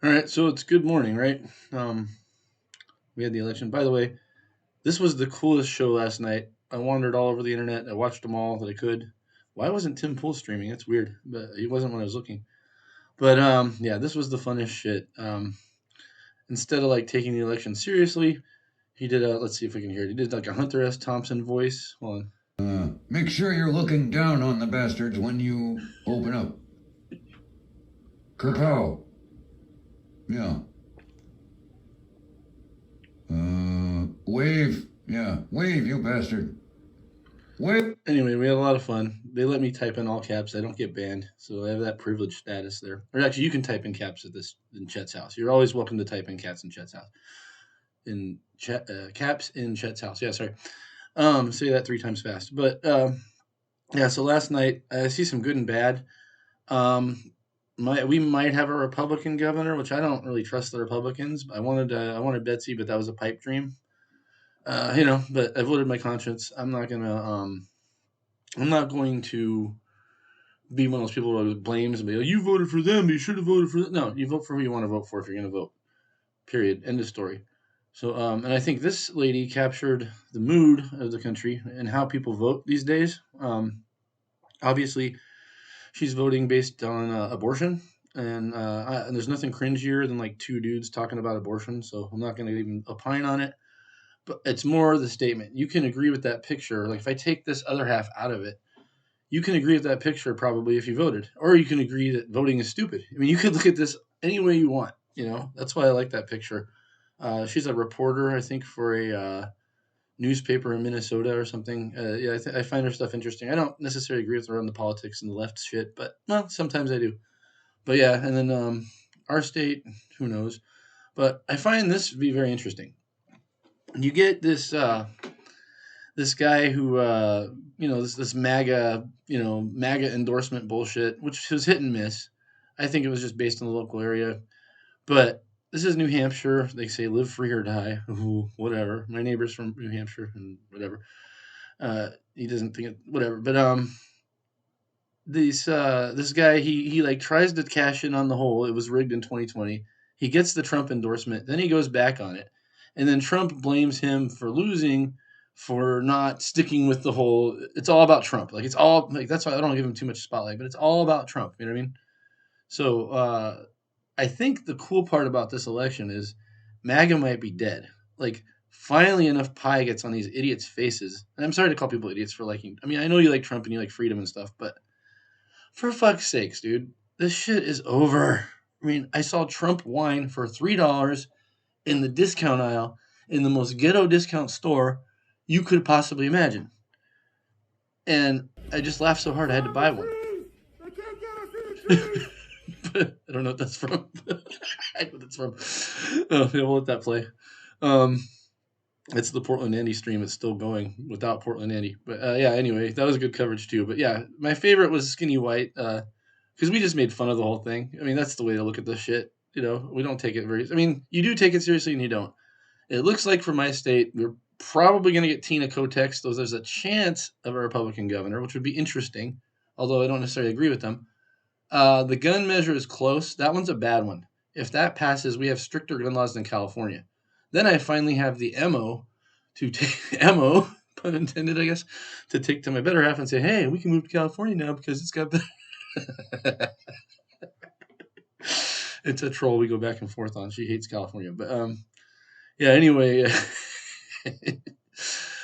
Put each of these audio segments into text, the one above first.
All right, so it's good morning, right? Um, we had the election. By the way, this was the coolest show last night. I wandered all over the internet. I watched them all that I could. Why wasn't Tim Pool streaming? That's weird, but he wasn't when I was looking. But yeah, this was the funnest shit. Instead of like taking the election seriously, he did a. Let's see if we can hear it. He did like a Hunter S. Thompson voice. Hold on. Make sure you're looking down on the bastards when you open up. Kerpow. Yeah. Wave. Yeah. Wave, you bastard. Wave. Anyway, we had a lot of fun. They let me type in all caps. I don't get banned, so I have that privileged status there. Or actually, you can type in caps at this in Chet's house. You're always welcome to type in cats in Chet's house. In Chet, caps in Chet's house. Yeah, sorry. Say that three times fast. But yeah, so last night I see some good and bad. Um, we might have a Republican governor, which I don't really trust the Republicans. I wanted Betsy, but that was a pipe dream. But I voted my conscience. I'm not going to be one of those people who blames and be like, you voted for them, you should have voted for them. No, you vote for who you want to vote for if you're going to vote. Period. End of story. So, and I think this lady captured the mood of the country and how people vote these days. Obviously, she's voting based on abortion, and there's nothing cringier than like two dudes talking about abortion. So I'm not going to even opine on it. But it's more the statement. You can agree with that picture. Like if I take this other half out of it, you can agree with that picture probably if you voted, or you can agree that voting is stupid. I mean, you could look at this any way you want. That's why I like that picture. She's a reporter, I think, for a newspaper in Minnesota or something. Yeah, I find her stuff interesting. I don't necessarily agree with her on the politics and the left shit, but well, sometimes I do. But yeah, and then our state, who knows? But I find this to be very interesting. You get this guy who this MAGA endorsement bullshit, which was hit and miss. I think it was just based on the local area, but this is New Hampshire. They say live free or die. Ooh, whatever. My neighbor's from New Hampshire and whatever. He doesn't think it whatever, but this guy he like tries to cash in on the whole. It was rigged in 2020. He gets the Trump endorsement, then he goes back on it, and then Trump blames him for losing, for not sticking with the whole. It's all about Trump. Like it's all like that's why I don't give him too much spotlight, but it's all about Trump. You know what I mean? So I think the cool part about this election is MAGA might be dead. Like finally enough pie gets on these idiots' faces. And I'm sorry to call people idiots for liking. I mean, I know you like Trump and you like freedom and stuff, but for fuck's sakes, dude, this shit is over. I mean, I saw Trump wine for $3 in the discount aisle in the most ghetto discount store you could possibly imagine. And I just laughed so hard I had to buy one. I don't know what that's from. I know what that's from. Oh, yeah, we'll let that play. Um, it's the Portland Andy stream. It's still going without Portland Andy. But yeah, anyway, that was good coverage too. But yeah, my favorite was Skinny White because we just made fun of the whole thing. I mean, that's the way to look at this shit. We don't take it very. I mean, you do take it seriously and you don't. It looks like for my state, we're probably going to get Tina Kotek. So there's a chance of a Republican governor, which would be interesting, although I don't necessarily agree with them. The gun measure is close. That one's a bad one. If that passes, we have stricter gun laws than California. Then I finally have the MO to take MO, pun intended, I guess, to take to my better half and say, hey, we can move to California now because it's got better. It's a troll we go back and forth on. She hates California. But yeah, anyway.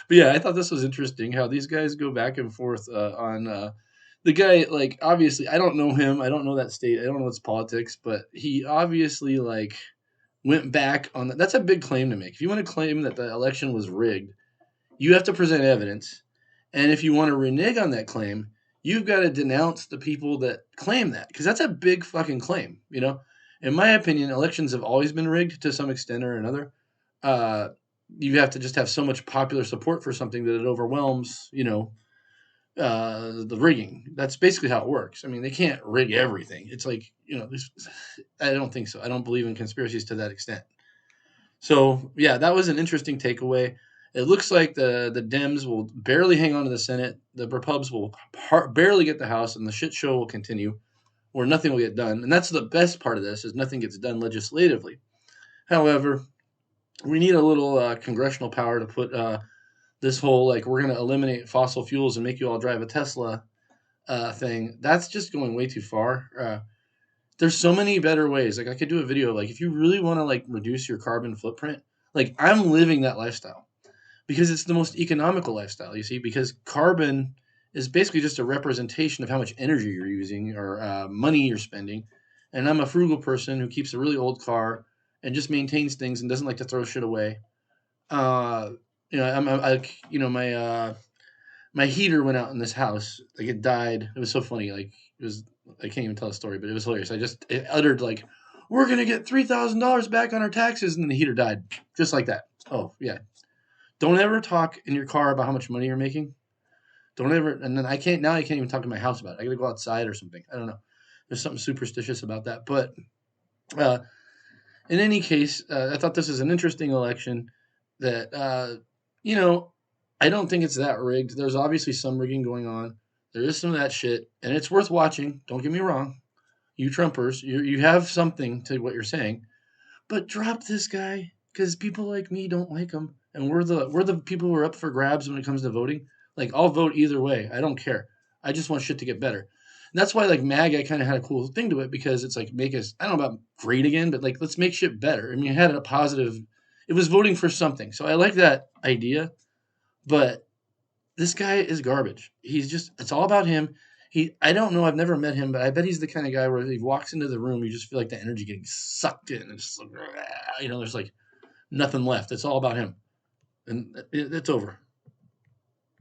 But yeah, I thought this was interesting how these guys go back and forth on the guy. Like, obviously, I don't know him. I don't know that state. I don't know its politics, but he obviously like went back on that. That's a big claim to make. If you want to claim that the election was rigged, you have to present evidence, and if you want to renege on that claim, you've got to denounce the people that claim that because that's a big fucking claim. In my opinion, elections have always been rigged to some extent or another. Uh, you have to just have so much popular support for something that it overwhelms, the rigging. That's basically how it works. I mean, they can't rig everything. It's like, I don't think so. I don't believe in conspiracies to that extent. So, yeah, that was an interesting takeaway. It looks like the Dems will barely hang on to the Senate. The Repubs will barely get the House, and the shit show will continue, or nothing will get done. And that's the best part of this, is nothing gets done legislatively. However, we need a little congressional power to put this whole, like, we're going to eliminate fossil fuels and make you all drive a Tesla thing. That's just going way too far. There's so many better ways. Like, I could do a video, like, if you really want to, like, reduce your carbon footprint, like, I'm living that lifestyle because it's the most economical lifestyle, you see, because carbon is basically just a representation of how much energy you're using, or money you're spending. And I'm a frugal person who keeps a really old car and just maintains things and doesn't like to throw shit away. Uh, my heater went out in this house. Like, it died. It was so funny. Like, it was, I can't even tell a story, but it was hilarious. It uttered, like, we're gonna get $3,000 back on our taxes, and then the heater died, just like that. Oh yeah. Don't ever talk in your car about how much money you're making. Don't ever. And then I can't even talk in my house about it. I gotta go outside or something. I don't know. There's something superstitious about that. But uh, in any case, I thought this was an interesting election. That you know, I don't think it's that rigged. There's obviously some rigging going on. There is some of that shit, and it's worth watching. Don't get me wrong. You Trumpers, you have something to what you're saying, but drop this guy, because people like me don't like him, and we're the people who are up for grabs when it comes to voting. Like, I'll vote either way. I don't care. I just want shit to get better. And that's why, like, MAGA kind of had a cool thing to it, because it's like, make us, I don't know about great again, but like, let's make shit better. I mean, it had a positive. It was voting for something, so I like that idea. But this guy is garbage. He's just, it's all about him. I don't know, I've never met him, but I bet he's the kind of guy where he walks into the room, you just feel like the energy getting sucked in. And just like, there's like nothing left. It's all about him. And it's over.